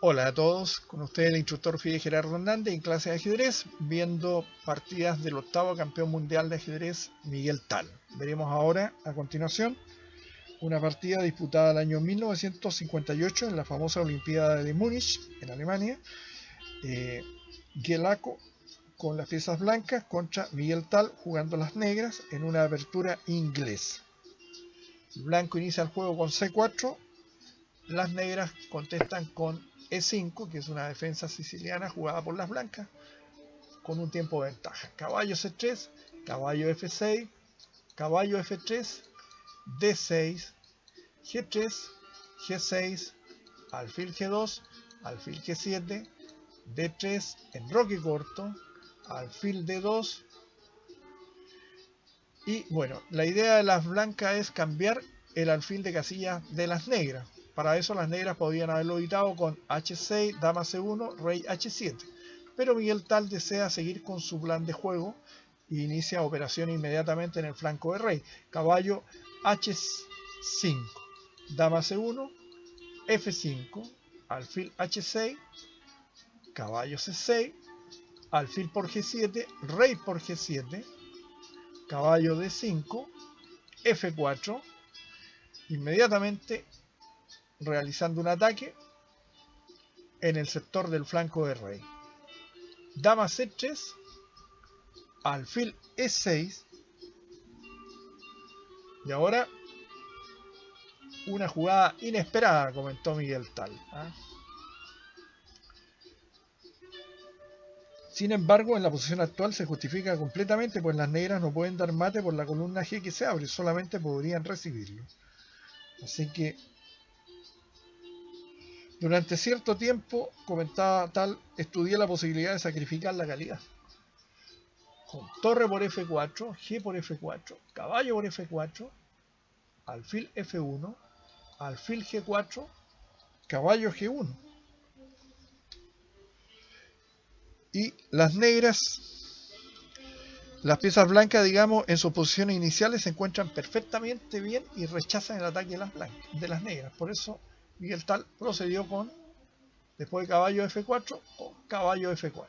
Hola a todos, con ustedes el instructor Fide Gerardo Hernández en clase de ajedrez, viendo partidas del octavo campeón mundial de ajedrez Miguel Tal. Veremos ahora, a continuación, una partida disputada el año 1958 en la famosa Olimpiada de Múnich, en Alemania. Gelaco con las piezas blancas contra Miguel Tal jugando las negras en una apertura inglesa. El blanco inicia el juego con C4, las negras contestan con E5, que es una defensa siciliana jugada por las blancas, con un tiempo de ventaja. Caballo C3, caballo F6, caballo F3, D6, G3, G6, alfil G2, alfil G7, D3, enroque corto, alfil D2. Y bueno, la idea de las blancas es cambiar el alfil de casilla de las negras. Para eso las negras podían haberlo evitado con H6, dama C1, rey H7. Pero Miguel Tal desea seguir con su plan de juego e inicia operación inmediatamente en el flanco de rey. Caballo H5, dama C1, F5, alfil H6, caballo C6, alfil por G7, rey por G7, caballo D5, F4, inmediatamente realizando un ataque en el sector del flanco de rey. Dama C3, alfil E6, y ahora una jugada inesperada, comentó Miguel Tal. Sin embargo, en la posición actual se justifica completamente, pues las negras no pueden dar mate por la columna G que se abre, solamente podrían recibirlo. Así que durante cierto tiempo, comentaba Tal, estudié la posibilidad de sacrificar la calidad. Con torre por F4, G por F4, caballo por F4, alfil F1, alfil G4, caballo G1. Y las negras, las piezas blancas, digamos, en sus posiciones iniciales se encuentran perfectamente bien y rechazan el ataque de las negras. Por eso Miguel Tal procedió con, después de caballo F4, con caballo F4.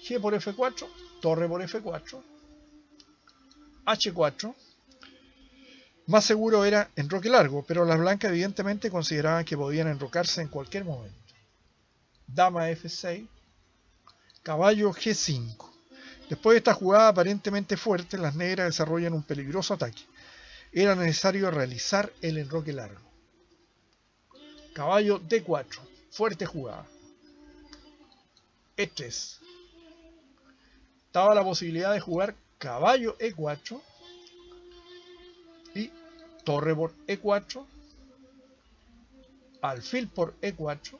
G por F4, torre por F4, H4. Más seguro era enroque largo, pero las blancas evidentemente consideraban que podían enrocarse en cualquier momento. Dama F6, caballo G5. Después de esta jugada aparentemente fuerte, las negras desarrollan un peligroso ataque. Era necesario realizar el enroque largo. Caballo D4, fuerte jugada. E3. Estaba la posibilidad de jugar caballo E4 y torre por E4, alfil por E4,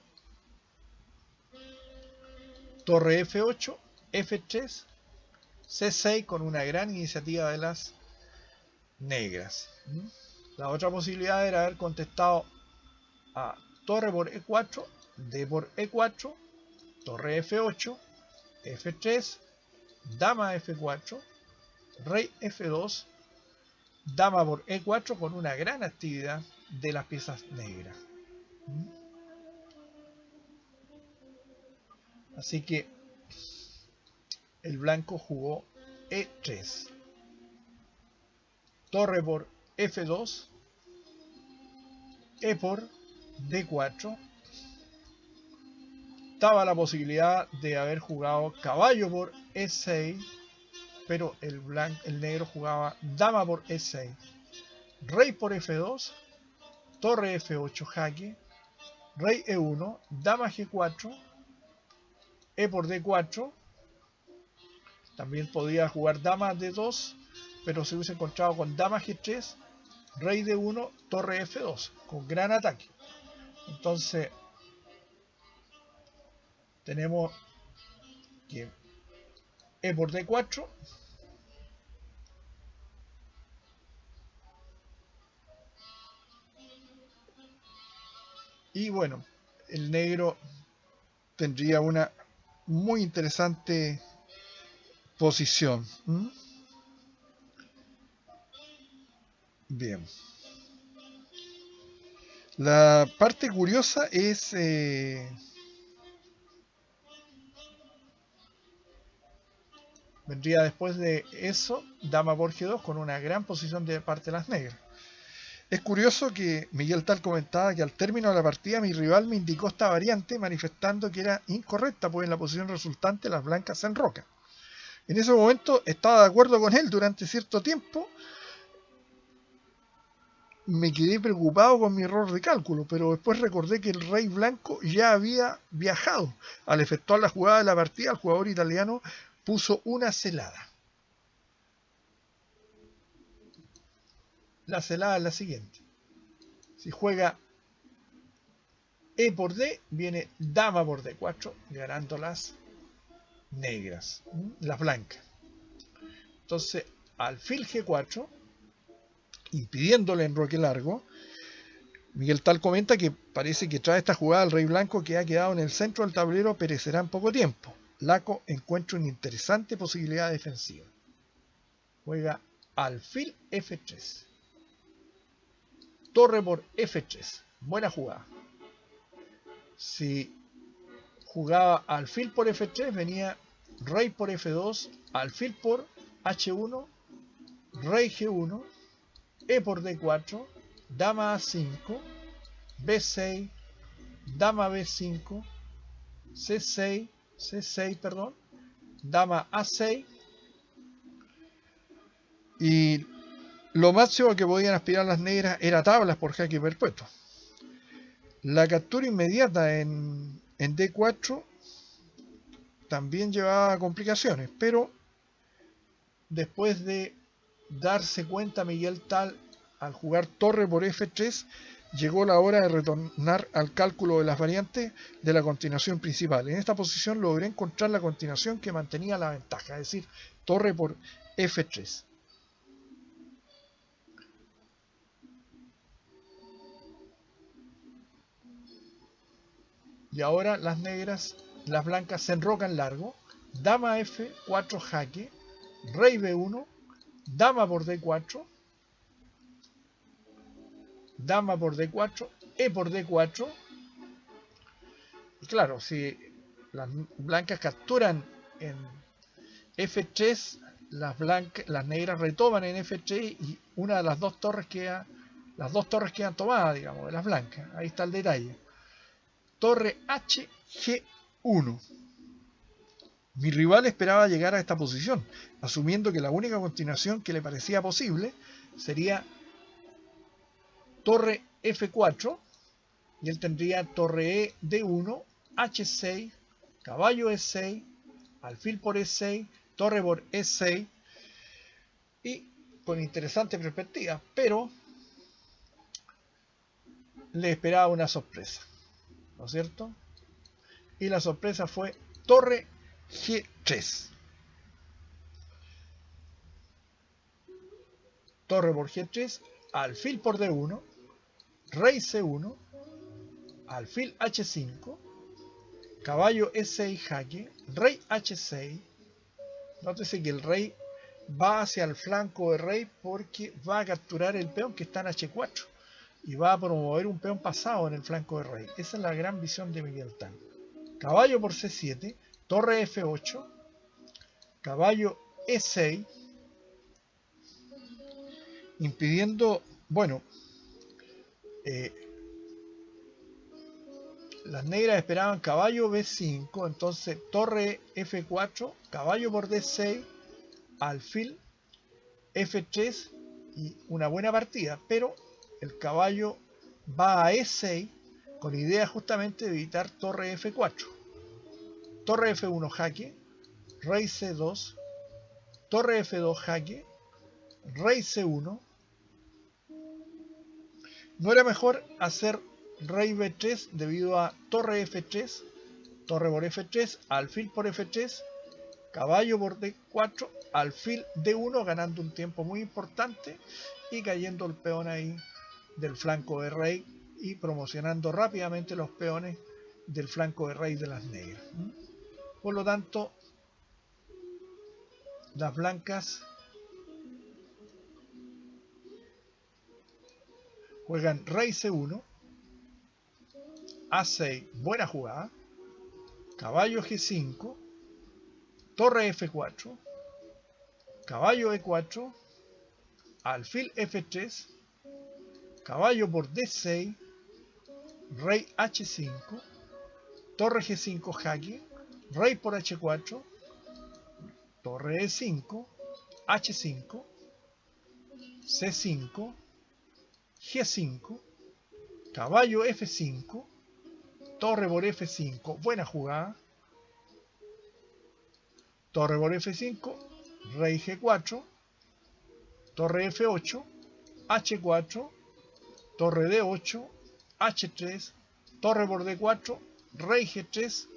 torre F8, F3, C6 con una gran iniciativa de las negras. La otra posibilidad era haber contestado a torre por E4, D por E4, torre F8, F3, dama F4, rey F2, dama por E4 con una gran actividad de las piezas negras. Así que el blanco jugó E3, torre por F2, E por D4. Estaba la posibilidad de haber jugado caballo por E6, pero el negro jugaba dama por E6, rey por F2, torre F8 jaque, rey E1, dama G4, E por D4. También podía jugar dama D2, pero se hubiese encontrado con dama G3, rey D1, torre F2, con gran ataque. Entonces tenemos que E por D4, y bueno, el negro tendría una muy interesante posición. Bien. La parte curiosa es vendría después de eso dama por G2 con una gran posición de parte de las negras. Es curioso que Miguel Tal comentaba que al término de la partida mi rival me indicó esta variante manifestando que era incorrecta, pues en la posición resultante las blancas se enrocan. En ese momento estaba de acuerdo con él durante cierto tiempo. Me quedé preocupado con mi error de cálculo, pero después recordé que el rey blanco ya había viajado. Al efectuar la jugada de la partida, el jugador italiano puso una celada. La celada es la siguiente. Si juega E por D, viene dama por D4, ganando las negras, las blancas. Entonces, alfil G4, impidiendo el enroque largo, Miguel Tal comenta que parece que tras esta jugada el rey blanco que ha quedado en el centro del tablero perecerá en poco tiempo. Laco encuentra una interesante posibilidad defensiva. Juega alfil F3. Torre por F3. Buena jugada. Si jugaba alfil por F3, venía rey por F2, alfil por H1, rey G1, E por D4, dama A5, B6, dama B5, C6, perdón, dama A6, y lo máximo que podían aspirar las negras era tablas por jaque perpetuo. La captura inmediata en D4 también llevaba complicaciones, pero después de darse cuenta Miguel Tal al jugar torre por F3, llegó la hora de retornar al cálculo de las variantes de la continuación principal. En esta posición logré encontrar la continuación que mantenía la ventaja, es decir, torre por F3. Y ahora las blancas se enrocan largo, dama F4 jaque, rey B1, dama por D4, dama por D4, E por D4. Y claro, si las blancas capturan en F3, las negras retoman en F3 y una de las dos torres las dos torres quedan tomadas, digamos, de las blancas. Ahí está el detalle. Torre H, G1. Mi rival esperaba llegar a esta posición, asumiendo que la única continuación que le parecía posible sería torre F4, y él tendría torre E, D1, H6, caballo E6, alfil por E6, torre por E6, y con interesante perspectiva, pero le esperaba una sorpresa, ¿no es cierto? Y la sorpresa fue torre G3. Torre por G3, alfil por D1, rey C1, alfil H5, caballo E6 jaque, rey H6. Nótese que el rey va hacia el flanco de rey porque va a capturar el peón que está en H4 y va a promover un peón pasado en el flanco de rey. Esa es la gran visión de Miguel Tal. Caballo por C7, torre F8, caballo E6, impidiendo, bueno, las negras esperaban caballo B5, entonces torre F4, caballo por D6, alfil F3 y una buena partida, pero el caballo va a E6 con idea justamente de evitar torre F4. Torre F1 jaque, rey C2, torre F2 jaque, rey C1. No era mejor hacer rey B3 debido a torre F3, torre por F3, alfil por F3, caballo por D4, alfil D1, ganando un tiempo muy importante y cayendo el peón ahí del flanco de rey y promocionando rápidamente los peones del flanco de rey de las negras. Por lo tanto, las blancas juegan rey C1, A6, buena jugada. Caballo G5, torre F4, caballo E4, alfil F3, caballo por D6, rey H5, torre G5 jaque, rey por H4, torre E5, H5, C5, G5, caballo F5, torre por F5, buena jugada, torre por F5, rey G4, torre F8, H4, torre D8, H3, torre por D4, rey G3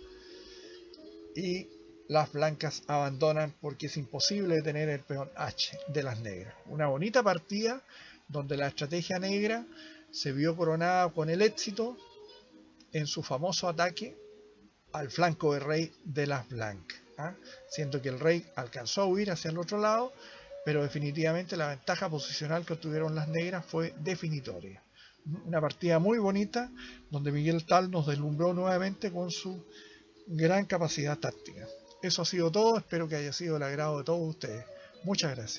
y las blancas abandonan porque es imposible detener el peón H de las negras. Una bonita partida donde la estrategia negra se vio coronada con el éxito en su famoso ataque al flanco de rey de las blancas, siendo que el rey alcanzó a huir hacia el otro lado, pero definitivamente la ventaja posicional que obtuvieron las negras fue definitoria. Una partida muy bonita donde Miguel Tal nos deslumbró nuevamente con su gran capacidad táctica. Eso ha sido todo, espero que haya sido del agrado de todos ustedes. Muchas gracias.